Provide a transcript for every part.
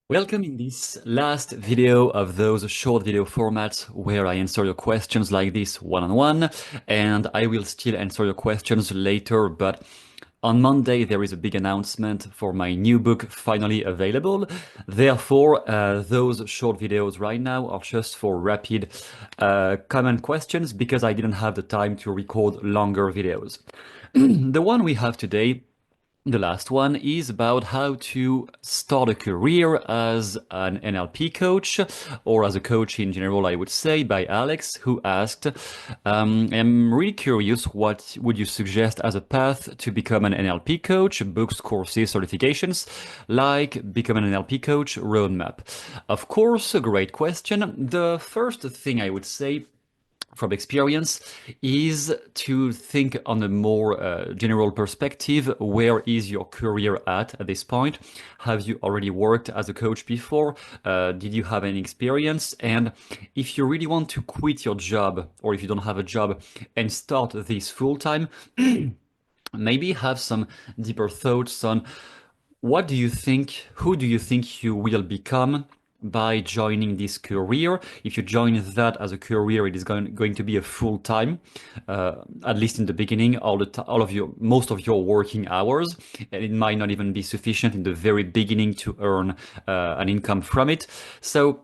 Welcome in this last video of those short video formats where I answer your questions like this one-on-one, and I will still answer your questions later, but on Monday there is a big announcement for my new book finally available. Therefore, those short videos right now are just for rapid common questions because I didn't have the time to record longer videos. The one we have today, the last one, is about how to start a career as an NLP coach, or as a coach in general, I would say, by Alex, who asked, I'm really curious, what would you suggest as a path to become an NLP coach, books, courses, certifications, like become an NLP coach roadmap? Of course, a great question. The first thing I would say from experience is to think on a more general perspective. Where is your career at this point? Have you already worked as a coach before? Did you have any experience? And if you really want to quit your job, or if you don't have a job, and start this full-time, maybe have some deeper thoughts on what do you think, who do you think you will become by joining this career? If you join that as a career, it is going to be a full time, at least in the beginning, most of your working hours, and it might not even be sufficient in the very beginning to earn an income from it. So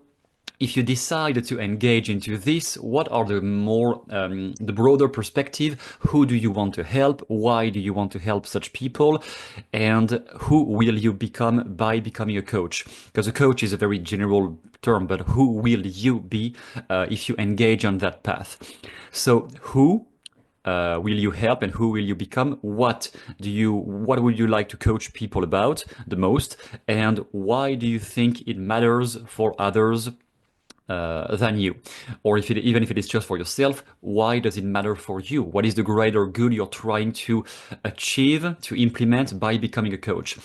if you decide to engage into this, what are the broader perspective? Who do you want to help? Why do you want to help such people? And who will you become by becoming a coach? Because a coach is a very general term, but who will you be if you engage on that path? So who will you help and who will you become? What would you like to coach people about the most? And why do you think it matters for others than you? Or even if it is just for yourself, why does it matter for you? What is the greater good you're trying to achieve, to implement by becoming a coach?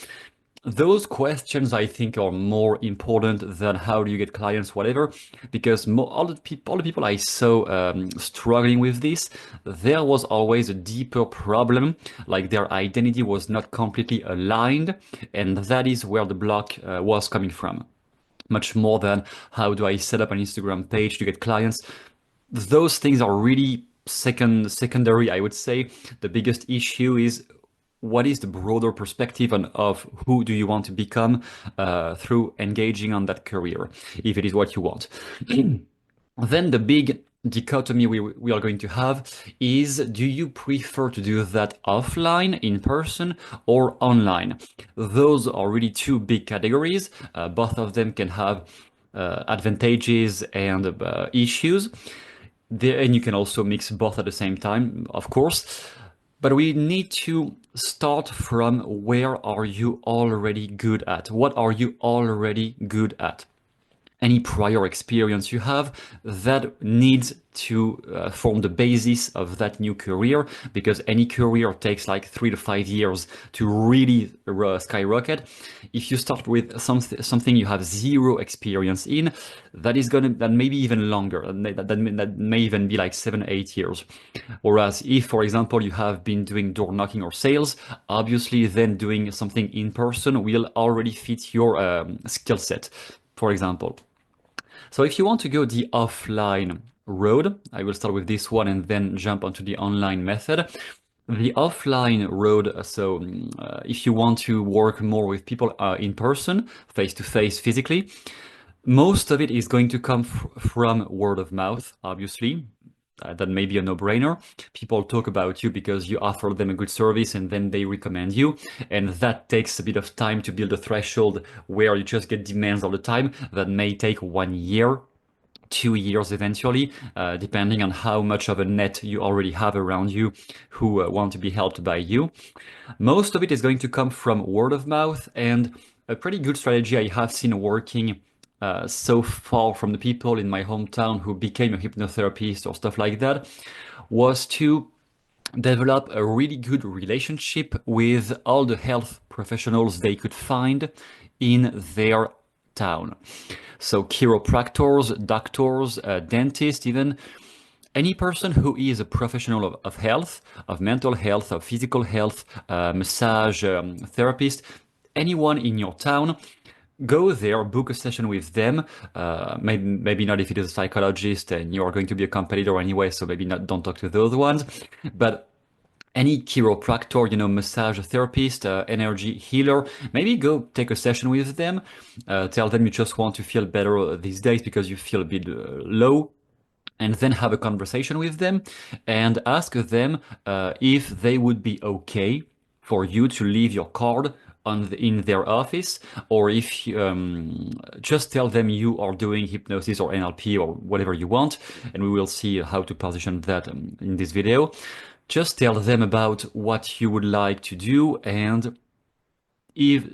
Those questions, I think, are more important than how do you get clients, whatever, because all the people I saw struggling with this, there was always a deeper problem, like their identity was not completely aligned, and that is where the block was coming from. Much more than how do I set up an Instagram page to get clients. Those things are really secondary, I would say. The biggest issue is, what is the broader perspective of who do you want to become through engaging on that career, if it is what you want. Then the big dichotomy we are going to have is, do you prefer to do that offline, in person, or online? Those are really two big categories. Both of them can have advantages and issues. And you can also mix both at the same time, of course. But we need to start from, where are you already good at? What are you already good at? Any prior experience you have, that needs to form the basis of that new career, because any career takes like 3 to 5 years to really skyrocket. If you start with something you have zero experience in, that may be even longer. That may even be like 7-8 years. Whereas if, for example, you have been doing door knocking or sales, obviously then doing something in person will already fit your skill set, for example. So if you want to go the offline road, I will start with this one and then jump onto the online method. The offline road, so if you want to work more with people in person, face to face, physically, most of it is going to come from word of mouth, obviously. That may be a no-brainer. People talk about you because you offer them a good service and then they recommend you. And that takes a bit of time to build a threshold where you just get demands all the time. That may take 1 year, 2 years eventually, depending on how much of a net you already have around you who want to be helped by you. Most of it is going to come from word of mouth, and a pretty good strategy I have seen working so far from the people in my hometown who became a hypnotherapist or stuff like that, was to develop a really good relationship with all the health professionals they could find in their town. So chiropractors, doctors, dentists, even any person who is a professional of health, of mental health, of physical health, massage therapist, anyone in your town, go there, book a session with them. Maybe not if it is a psychologist and you are going to be a competitor anyway, so maybe not, don't talk to those ones. But any chiropractor, massage therapist, energy healer, maybe go take a session with them. Tell them you just want to feel better these days because you feel a bit low, and then have a conversation with them and ask them if they would be okay for you to leave your card in their office, or if just tell them you are doing hypnosis or NLP or whatever you want, and we will see how to position that in this video. Just tell them about what you would like to do and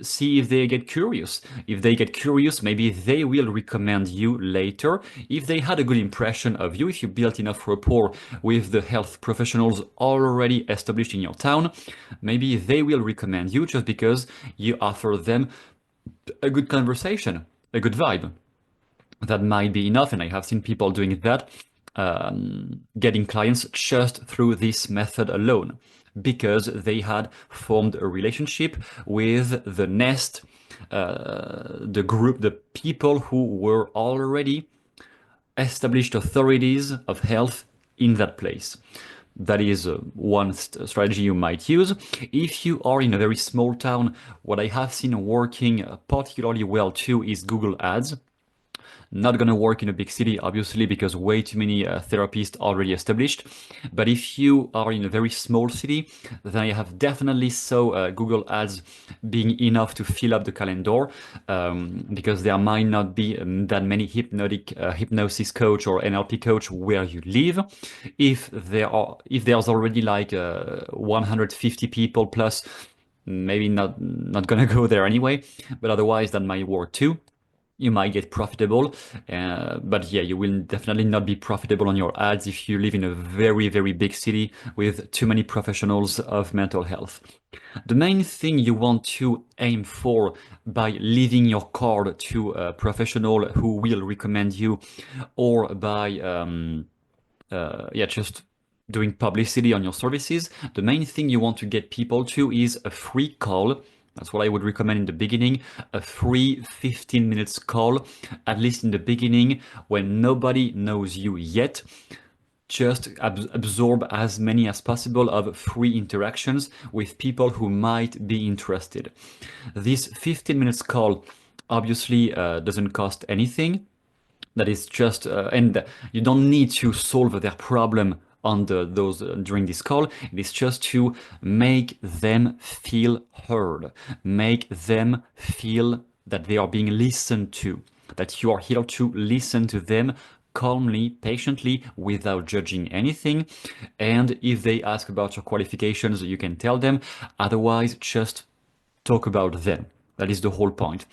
see if they get curious. If they get curious, maybe they will recommend you later. If they had a good impression of you, if you built enough rapport with the health professionals already established in your town, maybe they will recommend you just because you offer them a good conversation, a good vibe. That might be enough, and I have seen people doing that, getting clients just through this method alone, because they had formed a relationship with the nest, the group, the people who were already established authorities of health in that place. That is one strategy you might use. If you are in a very small town, what I have seen working particularly well too is Google Ads. Not going to work in a big city, obviously, because way too many therapists already established. But if you are in a very small city, then I have definitely saw Google Ads being enough to fill up the calendar, because there might not be that many hypnosis coach or NLP coach where you live. If there's already like 150 people plus, maybe not gonna go there anyway. But otherwise, that might work too. You might get profitable, but yeah, you will definitely not be profitable on your ads if you live in a very, very big city with too many professionals of mental health. The main thing you want to aim for by leaving your card to a professional who will recommend you, or by just doing publicity on your services, the main thing you want to get people to is a free call. That's what I would recommend in the beginning, a free 15 minutes call, at least in the beginning when nobody knows you yet. Just absorb as many as possible of free interactions with people who might be interested. This 15 minutes call obviously doesn't cost anything. That is just, and you don't need to solve their problem on those during this call. It is just to make them feel heard, make them feel that they are being listened to, that you are here to listen to them calmly, patiently, without judging anything. And if they ask about your qualifications, you can tell them. Otherwise, just talk about them. That is the whole point.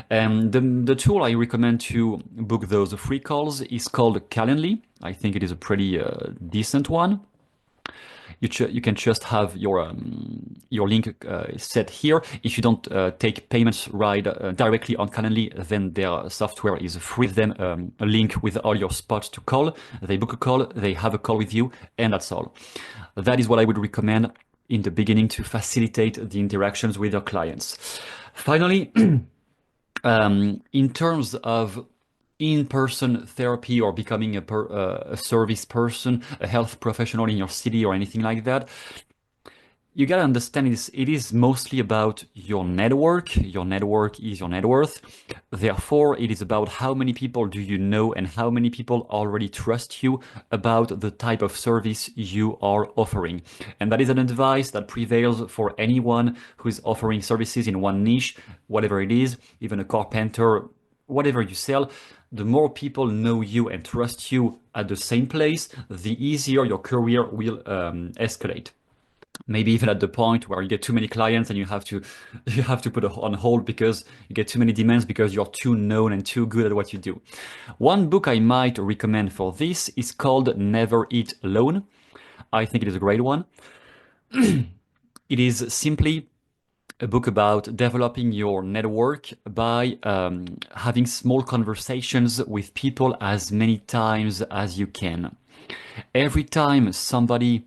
The tool I recommend to book those free calls is called Calendly. I think it is a pretty decent one. You can just have your link set here. If you don't take payments directly on Calendly, then their software is free. Give them a link with all your spots to call. They book a call, they have a call with you, and that's all. That is what I would recommend in the beginning to facilitate the interactions with your clients. Finally, in terms of in-person therapy or becoming a service person, a health professional in your city or anything like that, you gotta understand it is mostly about your network. Your network is your net worth. Therefore, it is about how many people do you know and how many people already trust you about the type of service you are offering. And that is an advice that prevails for anyone who is offering services in one niche, whatever it is, even a carpenter, whatever you sell. The more people know you and trust you at the same place, the easier your career will escalate. Maybe even at the point where you get too many clients and you have to put it on hold because you get too many demands because you're too known and too good at what you do. One book I might recommend for this is called Never Eat Alone. I think it is a great one. It is simply a book about developing your network by having small conversations with people as many times as you can. Every time somebody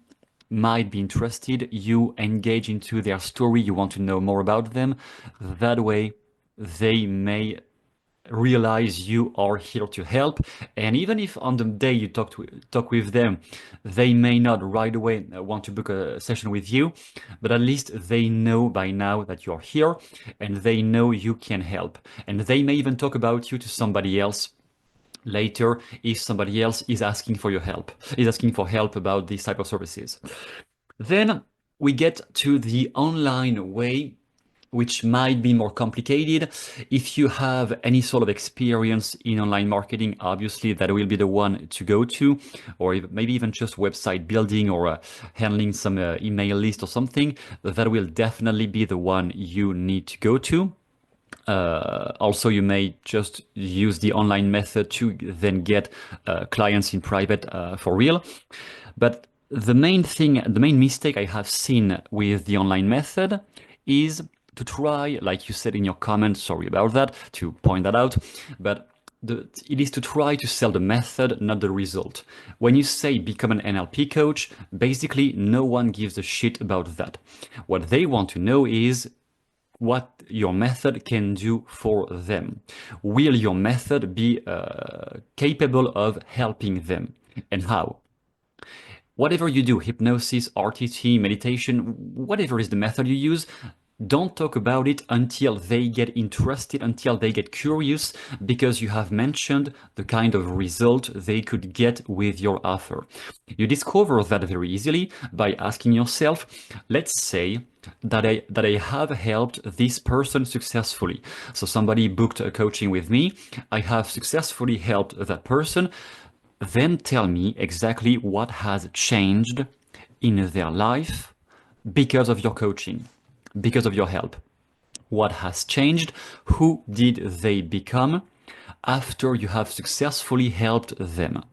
might be interested, you engage into their story, you want to know more about them. That way, they may realize you are here to help. And even if on the day you talk with them, they may not right away want to book a session with you, but at least they know by now that you're here and they know you can help. And they may even talk about you to somebody else later if somebody else is asking for your help, is asking for help about these type of services. Then we get to the online way, which might be more complicated. If you have any sort of experience in online marketing, obviously that will be the one to go to, or maybe even just website building or handling some email list or something. That will definitely be the one you need to go to. Also, you may just use the online method to then get clients in private for real. But the main thing, the main mistake I have seen with the online method is to try, like you said in your comments, sorry about that, to point that out, but it is to try to sell the method, not the result. When you say become an NLP coach, basically no one gives a shit about that. What they want to know is what your method can do for them. Will your method be capable of helping them? And how? Whatever you do, hypnosis, RTT, meditation, whatever is the method you use, don't talk about it until they get interested, until they get curious, because you have mentioned the kind of result they could get with your offer. You discover that very easily by asking yourself, let's say that I have helped this person successfully. So somebody booked a coaching with me. I have successfully helped that person. Then tell me exactly what has changed in their life because of your coaching, because of your help. What has changed? Who did they become after you have successfully helped them?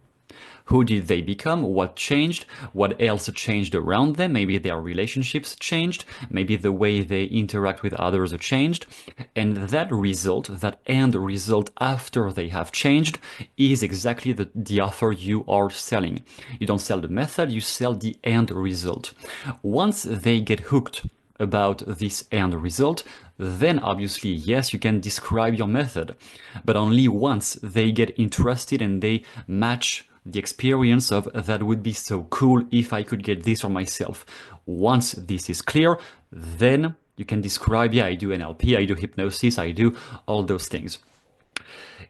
Who did they become? What changed? What else changed around them? Maybe their relationships changed. Maybe the way they interact with others changed. And that result, that end result after they have changed, is exactly the offer you are selling. You don't sell the method, you sell the end result. Once they get hooked about this end result, then obviously, yes, you can describe your method, but only once they get interested and they match the experience of that would be so cool if I could get this for myself. Once this is clear, then you can describe, yeah, I do NLP, I do hypnosis, I do all those things.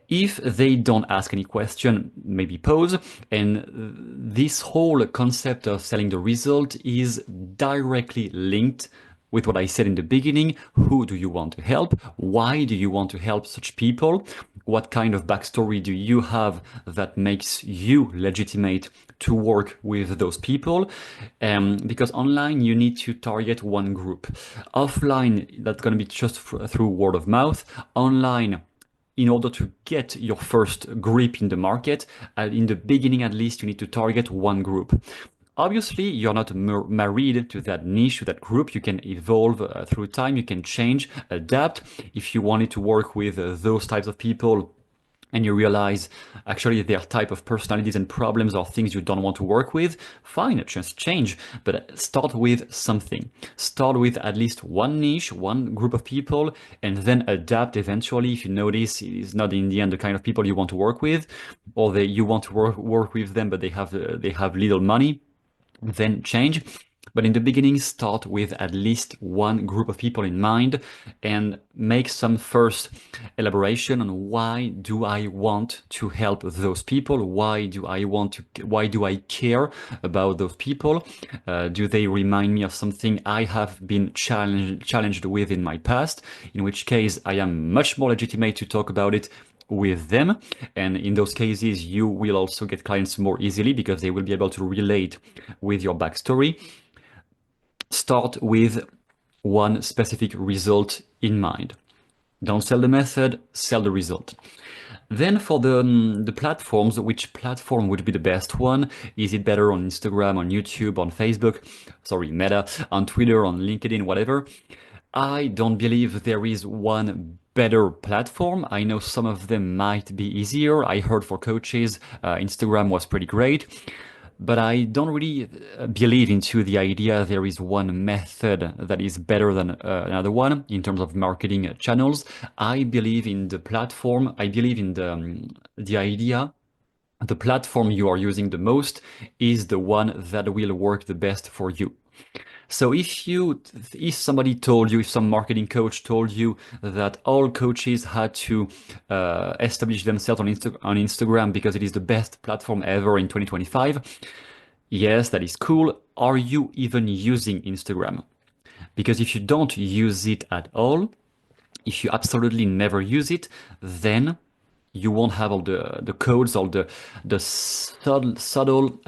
If they don't ask any question, maybe pause. And this whole concept of selling the result is directly linked with what I said in the beginning. Who do you want to help? Why do you want to help such people? What kind of backstory do you have that makes you legitimate to work with those people? Because online, you need to target one group. Offline, that's going to be just through word of mouth. Online, in order to get your first grip in the market, in the beginning at least, you need to target one group. Obviously, you're not married to that niche, to that group. You can evolve through time. You can change, adapt. If you wanted to work with those types of people, and you realize actually their type of personalities and problems are things you don't want to work with, fine, just change. But start with something. Start with at least one niche, one group of people, and then adapt eventually if you notice it is not in the end the kind of people you want to work with, or you want to work with them, but they have little money, then change. But in the beginning, start with at least one group of people in mind and make some first elaboration on why do I want to help those people? Why do I care about those people? Do they remind me of something I have been challenged with in my past? In which case I am much more legitimate to talk about it with them. And in those cases, you will also get clients more easily because they will be able to relate with your backstory. Start with one specific result in mind. Don't sell the method, sell the result. Then for the platforms, which platform would be the best one? Is it better on Instagram, on YouTube, on Facebook? Sorry, Meta, on Twitter, on LinkedIn, whatever. I don't believe there is one better platform. I know some of them might be easier. I heard for coaches, Instagram was pretty great. but I don't really believe into the idea there is one method that is better than another one in terms of marketing channels. I believe in the platform. I believe in the idea the platform you are using the most is the one that will work the best for you. So if somebody told you, if some marketing coach told you that all coaches had to establish themselves on Instagram because it is the best platform ever in 2025, yes, that is cool. Are you even using Instagram? Because if you don't use it at all, if you absolutely never use it, then you won't have all the codes, all the subtle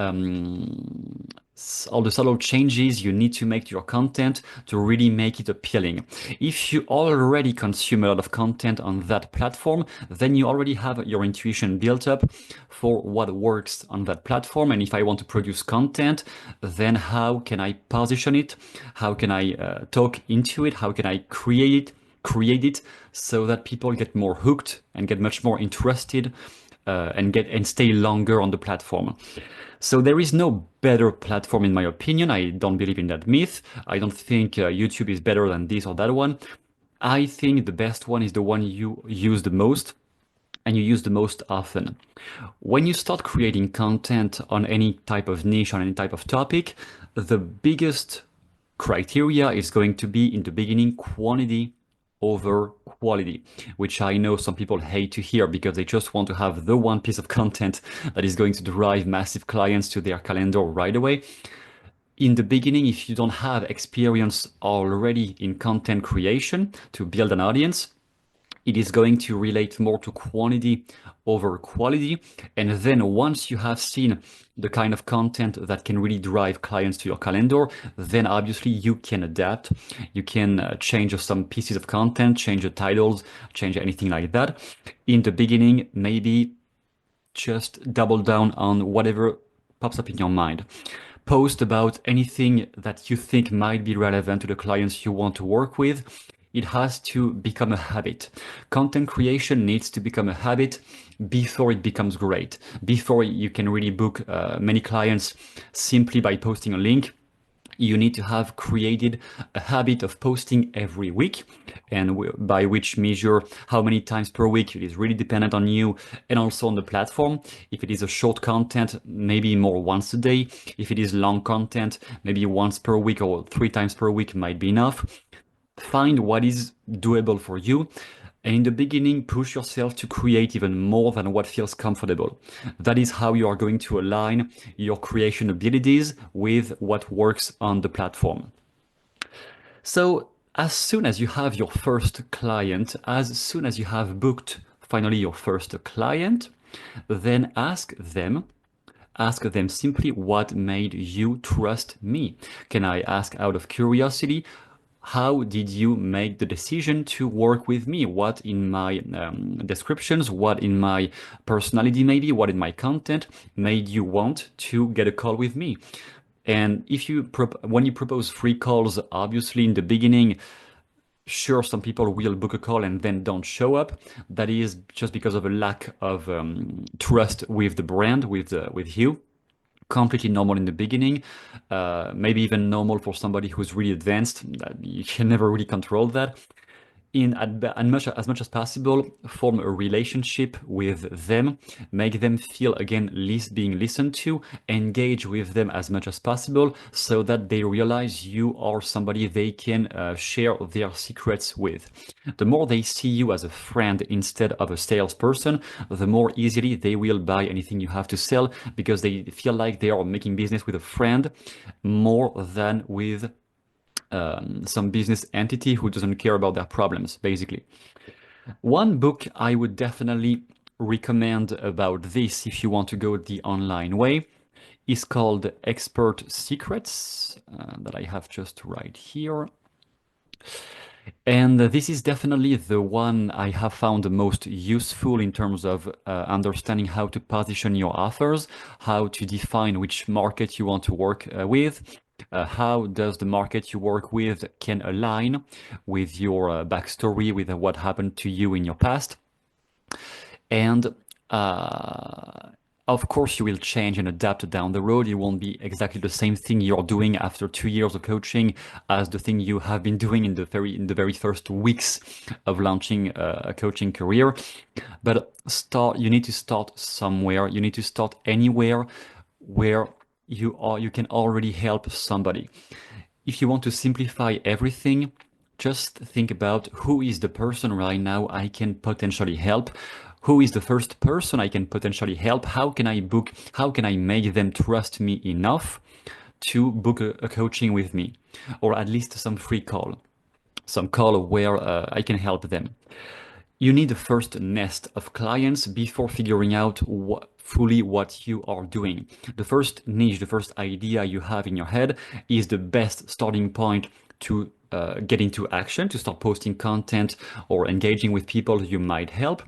all the subtle changes you need to make to your content to really make it appealing. If you already consume a lot of content on that platform, then you already have your intuition built up for what works on that platform. And if I want to produce content, then how can I position it? How can I talk into it? How can I create it so that people get more hooked and get much more interested and stay longer on the platform. So there is no better platform in my opinion. I don't believe in that myth. I don't think YouTube is better than this or that one. I think the best one is the one you use the most and you use the most often. When you start creating content on any type of niche, on any type of topic, the biggest criteria is going to be in the beginning quantity over quality, which I know some people hate to hear because they just want to have the one piece of content that is going to drive massive clients to their calendar right away. In the beginning, if you don't have experience already in content creation to build an audience, it is going to relate more to quantity over quality. And then once you have seen the kind of content that can really drive clients to your calendar, then obviously you can adapt. You can change some pieces of content, change the titles, change anything like that. In the beginning, maybe just double down on whatever pops up in your mind. Post about anything that you think might be relevant to the clients you want to work with. It has to become a habit. Content creation needs to become a habit before it becomes great, before you can really book many clients simply by posting a link. You need to have created a habit of posting every week, and by which measure how many times per week. It is really dependent on you and also on the platform. If it is a short content, maybe more once a day. If it is long content, maybe once per week or 3 times per week might be enough. Find what is doable for you. And in the beginning, push yourself to create even more than what feels comfortable. That is how you are going to align your creation abilities with what works on the platform. So as soon as you have your first client, as soon as you have booked finally your first client, then ask them simply, what made you trust me? Can I ask out of curiosity? How did you make the decision to work with me? What in my descriptions, what in my personality maybe, what in my content made you want to get a call with me? And if you when you propose free calls, obviously in the beginning, sure, some people will book a call and then don't show up. That is just because of a lack of trust with the brand, with you. Completely normal in the beginning, maybe even normal for somebody who's really advanced. You can never really control that. As much as possible, form a relationship with them, make them feel again being listened to, engage with them as much as possible so that they realize you are somebody they can share their secrets with. The more they see you as a friend instead of a salesperson, the more easily they will buy anything you have to sell because they feel like they are making business with a friend more than with some business entity who doesn't care about their problems, basically. One book I would definitely recommend about this if you want to go the online way is called Expert Secrets, that I have just right here. And this is definitely the one I have found the most useful in terms of understanding how to position your offers, how to define which market you want to work with, how does the market you work with can align with your backstory, with what happened to you in your past. And Of course, you will change and adapt down the road. It won't be exactly the same thing you're doing after 2 years of coaching as the thing you have been doing in the very first weeks of launching a coaching career. But you need to start somewhere. You need to start anywhere where you can already help somebody. If you want to simplify everything, just think about who is the person right now I can potentially help. Who is the first person I can potentially help? How can I make them trust me enough to book a coaching with me? Or at least some free call, some call where I can help them. You need the first nest of clients before figuring out fully what you are doing. The first niche, the first idea you have in your head is the best starting point to get into action, to start posting content or engaging with people you might help.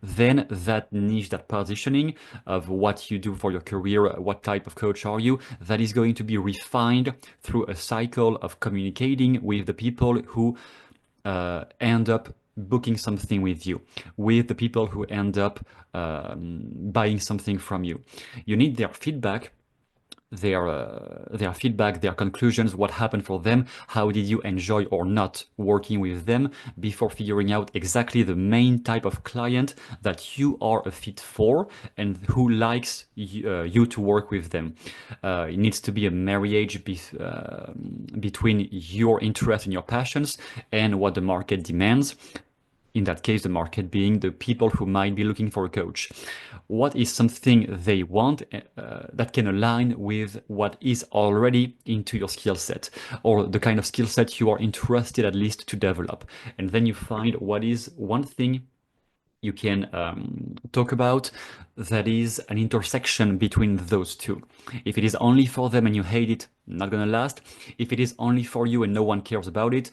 Then that niche, that positioning of what you do for your career, what type of coach are you, that is going to be refined through a cycle of communicating with the people who end up booking something with you, with the people who end up buying something from you. You need their feedback, their conclusions, what happened for them, how did you enjoy or not working with them before figuring out exactly the main type of client that you are a fit for and who likes you to work with them. It needs to be a marriage between your interest and your passions and what the market demands. In that case, the market being the people who might be looking for a coach. What is something they want that can align with what is already into your skill set or the kind of skill set you are interested at least to develop? And then you find what is one thing you can talk about that is an intersection between those two. If it is only for them and you hate it, not gonna last. If it is only for you and no one cares about it,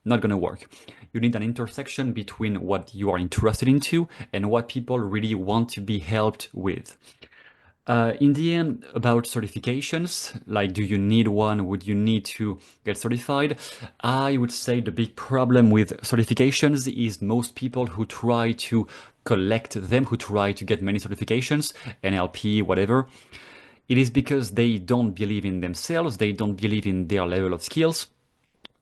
not gonna work. You need an intersection between what you are interested into and what people really want to be helped with. In the end, about certifications, like do you need one? Would you need to get certified? I would say the big problem with certifications is most people who try to collect them, who try to get many certifications, NLP, whatever, it is because they don't believe in themselves, they don't believe in their level of skills.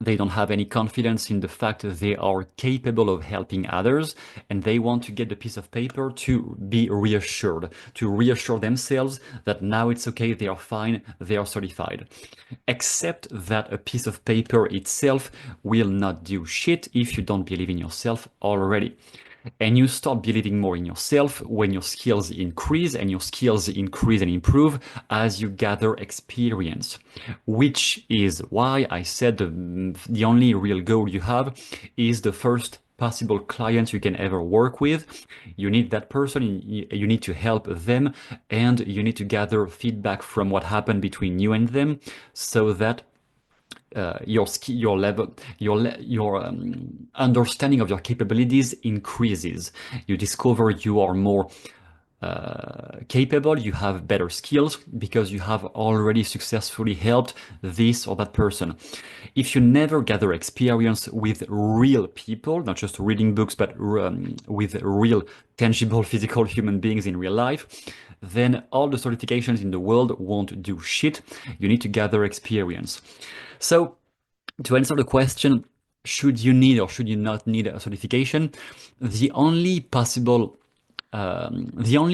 They don't have any confidence in the fact that they are capable of helping others, and they want to get the piece of paper to be reassured, to reassure themselves that now it's okay, they are fine, they are certified. Except that a piece of paper itself will not do shit if you don't believe in yourself already. And you start believing more in yourself when your skills increase, and your skills increase and improve as you gather experience, which is why I said the only real goal you have is the first possible client you can ever work with. You need that person, you need to help them, and you need to gather feedback from what happened between you and them so that your level, your understanding of your capabilities increases. You discover you are more capable, you have better skills because you have already successfully helped this or that person. If you never gather experience with real people, not just reading books, but with real, tangible, physical human beings in real life, then all the certifications in the world won't do shit. You need to gather experience. So, to answer the question, should you need or should you not need a certification? The only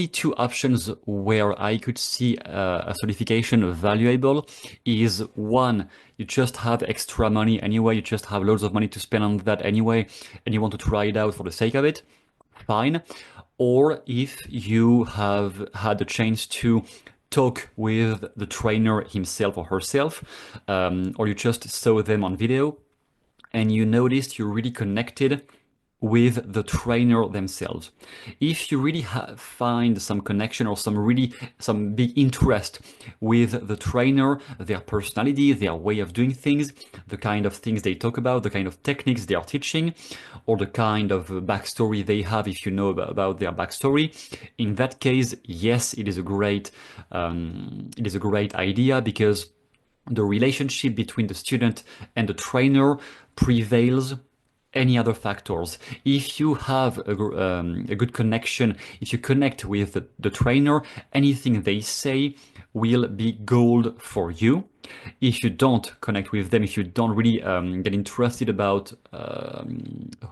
two options where I could see a certification valuable is one, you just have extra money anyway, you just have loads of money to spend on that anyway, and you want to try it out for the sake of it, fine. Or if you have had the chance to talk with the trainer himself or herself, or you just saw them on video and you noticed you really connected with the trainer themselves. If you really find some connection or some big interest with the trainer, their personality, their way of doing things, the kind of things they talk about, the kind of techniques they are teaching, or the kind of backstory they have, if you know about their backstory, in that case, yes, it is a great idea because the relationship between the student and the trainer prevails any other factors. If you have a good connection, if you connect with the trainer, anything they say will be gold for you. If you don't connect with them, if you don't really get interested about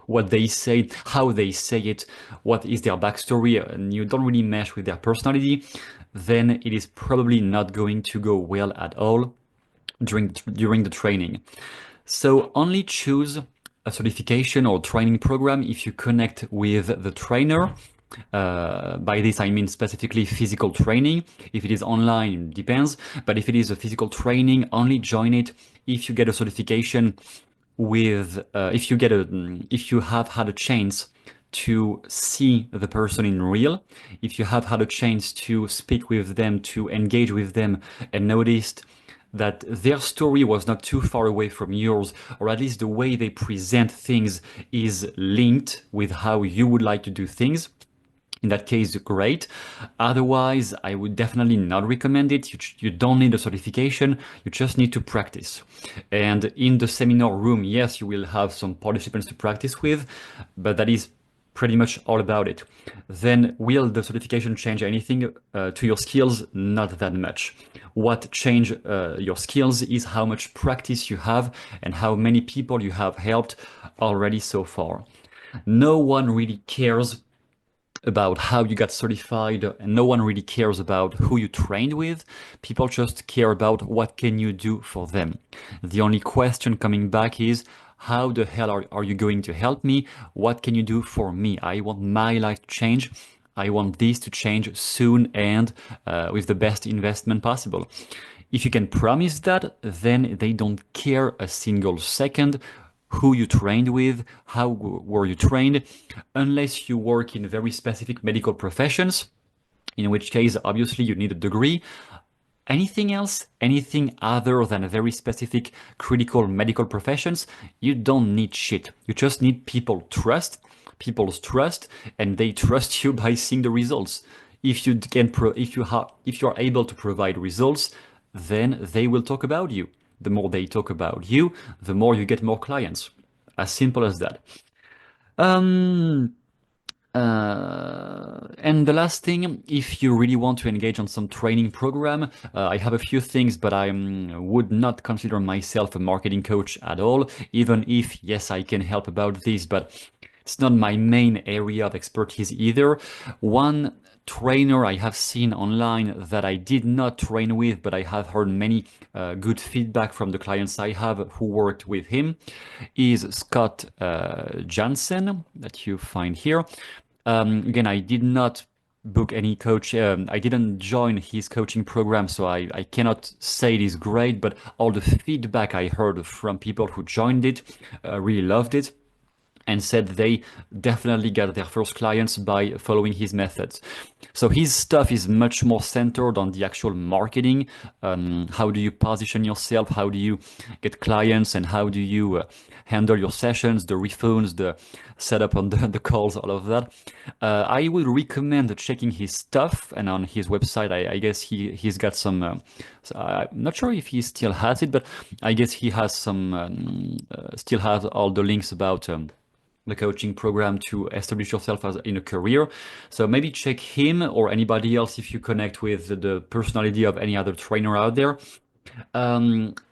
what they say, how they say it, what is their backstory, and you don't really mesh with their personality, then it is probably not going to go well at all during the training. So only choose a certification or training program if you connect with the trainer. By this I mean specifically physical training. If it is online, it depends. But if it is a physical training, only join it if you get a certification with if you have had a chance to see the person in real, if you have had a chance to speak with them, to engage with them, and noticed that their story was not too far away from yours, or at least the way they present things is linked with how you would like to do things. In that case, great. Otherwise, I would definitely not recommend it. You don't need a certification. You just need to practice. And in the seminar room, yes, you will have some participants to practice with, but that is pretty much all about it. Then will the certification change anything to your skills? Not that much. What change your skills is how much practice you have and how many people you have helped already so far. No one really cares about how you got certified, and no one really cares about who you trained with. People just care about what can you do for them. The only question coming back is, how the hell are you going to help me? What can you do for me? I want my life to change. I want this to change soon and with the best investment possible. If you can promise that, then they don't care a single second who you trained with, how were you trained, unless you work in very specific medical professions, in which case, obviously, you need a degree. Anything else, anything other than a very specific critical medical professions, you don't need shit. You just need people's trust, and they trust you by seeing the results. If you are able to provide results, then they will talk about you. The more they talk about you, the more you get more clients. As simple as that. And the last thing, if you really want to engage on some training program, I have a few things, but I would not consider myself a marketing coach at all, even if, yes, I can help about this, but it's not my main area of expertise either. One trainer I have seen online that I did not train with, but I have heard many good feedback from the clients I have who worked with him, is Scott Jansen, that you find here. Again, I did not book any coach. I didn't join his coaching program, so I cannot say it is great, but all the feedback I heard from people who joined it really loved it and said they definitely got their first clients by following his methods. So his stuff is much more centered on the actual marketing. How do you position yourself? How do you get clients? And how do you handle your sessions, the refunds, the setup on the calls, all of that. I would recommend checking his stuff, and on his website, I guess he's got some. So I'm not sure if he still has it, but I guess he has some. Still has all the links about. The coaching program to establish yourself as in a career. So maybe check him or anybody else if you connect with the personality of any other trainer out there.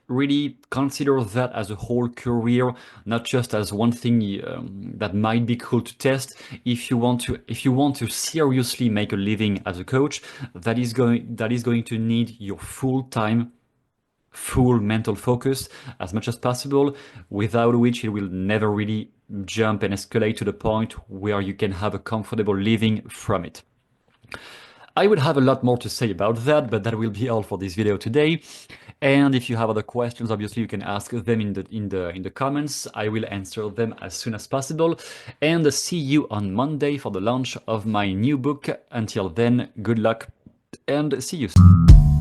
Really consider that as a whole career, not just as one thing that might be cool to test. If you want to seriously make a living as a coach, that is going to need your full mental focus as much as possible, without which it will never really jump and escalate to the point where you can have a comfortable living from it. I would have a lot more to say about that, but that will be all for this video today. And if you have other questions, obviously you can ask them in the comments. I will answer them as soon as possible. And see you on Monday for the launch of my new book. Until then, good luck and see you soon.